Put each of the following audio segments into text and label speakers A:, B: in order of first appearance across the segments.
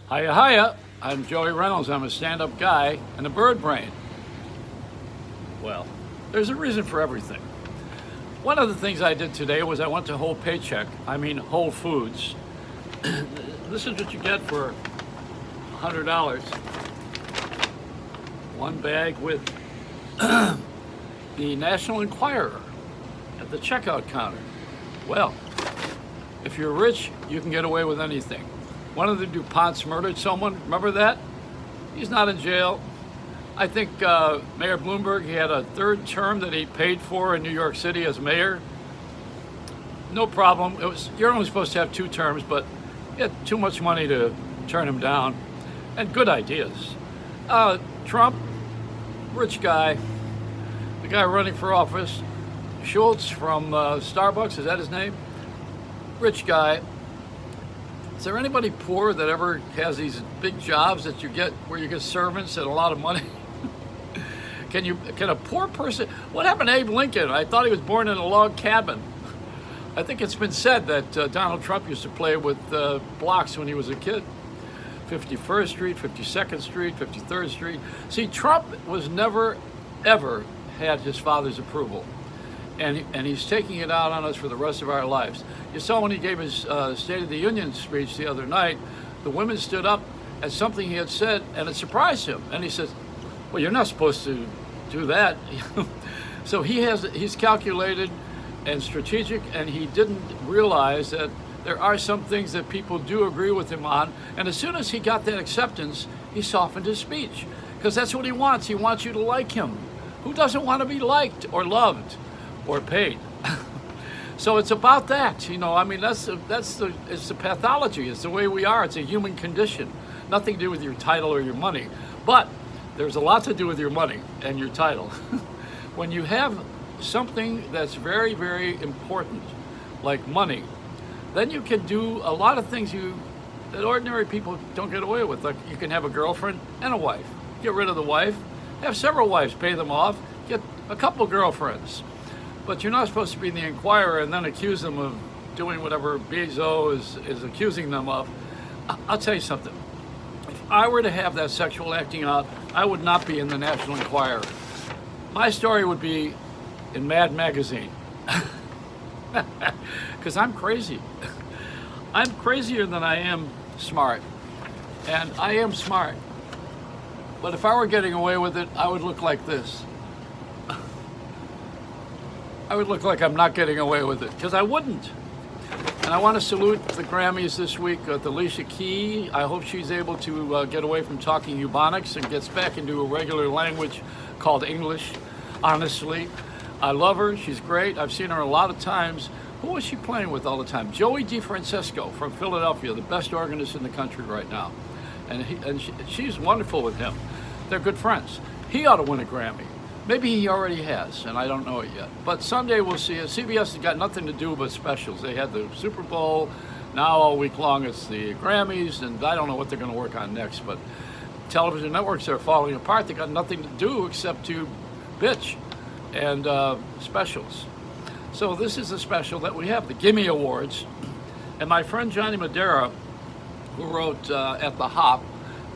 A: Hiya, hiya. I'm Joey Reynolds. I'm a stand-up guy and a bird brain. Well, there's a reason for everything. One of the things I did today was I went to Whole Foods. This is what you get for $100. One bag with the National Enquirer at the checkout counter. Well, if you're rich, you can get away with anything. One of the DuPonts murdered someone. Remember that? He's not in jail. I think Mayor Bloomberg, he had a third term that he paid for in New York City as mayor. No problem. You're only supposed to have 2 terms, but he had too much money to turn him down. And good ideas. Trump, rich guy. The guy running for office. Schultz from Starbucks, is that his name? Rich guy. Is there anybody poor that ever has these big jobs that you get where you get servants and a lot of money? Can a poor person? What happened to Abe Lincoln? I thought he was born in a log cabin. I think it's been said that Donald Trump used to play with blocks when he was a kid. 51st Street, 52nd Street, 53rd Street. See, Trump was never, ever had his father's approval. And he's taking it out on us for the rest of our lives. You saw when he gave his State of the Union speech the other night, the women stood up at something he had said, and it surprised him. And he says, well, you're not supposed to do that. So he's calculated and strategic, and he didn't realize that there are some things that people do agree with him on. And as soon as he got that acceptance, he softened his speech. Because that's what he wants. He wants you to like him. Who doesn't want to be liked or loved? Or paid. So it's about that, I mean, it's the pathology. It's the way we are. It's a human condition. Nothing to do with your title or your money. But there's a lot to do with your money and your title. When you have something that's very, very important, like money, then you can do a lot of things that ordinary people don't get away with. Like you can have a girlfriend and a wife. Get rid of the wife, have several wives, pay them off, get a couple girlfriends. But you're not supposed to be in the Enquirer and then accuse them of doing whatever Bezos is accusing them of. I'll tell you something. If I were to have that sexual acting out, I would not be in the National Enquirer. My story would be in Mad Magazine. Because I'm crazy. I'm crazier than I am smart. And I am smart. But if I were getting away with it, I would look like this. I would look like I'm not getting away with it, because I wouldn't. And I want to salute the Grammys this week with Alicia Keys. I hope she's able to get away from talking Ebonics and gets back into a regular language called English. Honestly, I love her. She's great. I've seen her a lot of times. Who is she playing with all the time? Joey DeFrancesco from Philadelphia, the best organist in the country right now. And she's wonderful with him. They're good friends. He ought to win a Grammy. Maybe he already has, and I don't know it yet. But Sunday we'll see it. CBS has got nothing to do but specials. They had the Super Bowl. Now all week long it's the Grammys, and I don't know what they're going to work on next. But television networks are falling apart. They got nothing to do except to bitch and specials. So this is a special that we have, the Gimme Awards. And my friend Johnny Madera, who wrote At the Hop,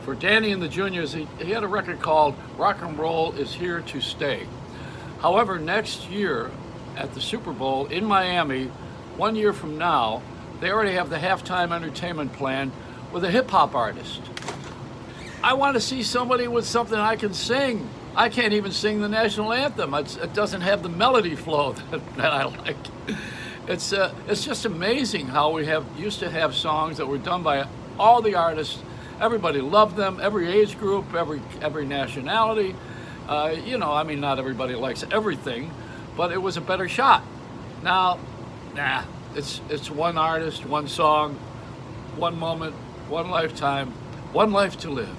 A: for Danny and the Juniors, he had a record called Rock and Roll is Here to Stay. However, next year at the Super Bowl in Miami, 1 year from now, they already have the halftime entertainment plan with a hip-hop artist. I want to see somebody with something I can sing. I can't even sing the national anthem. It doesn't have the melody flow that I like. It's just amazing how we used to have songs that were done by all the artists. Everybody loved them, every age group, every nationality. Not everybody likes everything, but it was a better shot. Now, it's one artist, one song, one moment, one lifetime, one life to live.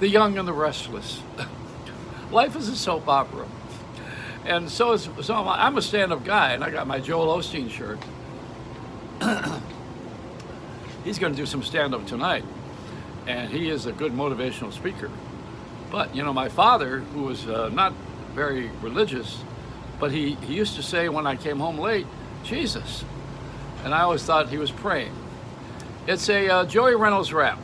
A: The young and the restless. Life is a soap opera. And so I'm a stand-up guy, and I got my Joel Osteen shirt. He's going to do some stand-up tonight, and he is a good motivational speaker. But, my father, who was not very religious, but he used to say when I came home late, Jesus. And I always thought he was praying. It's a Joey Reynolds rap.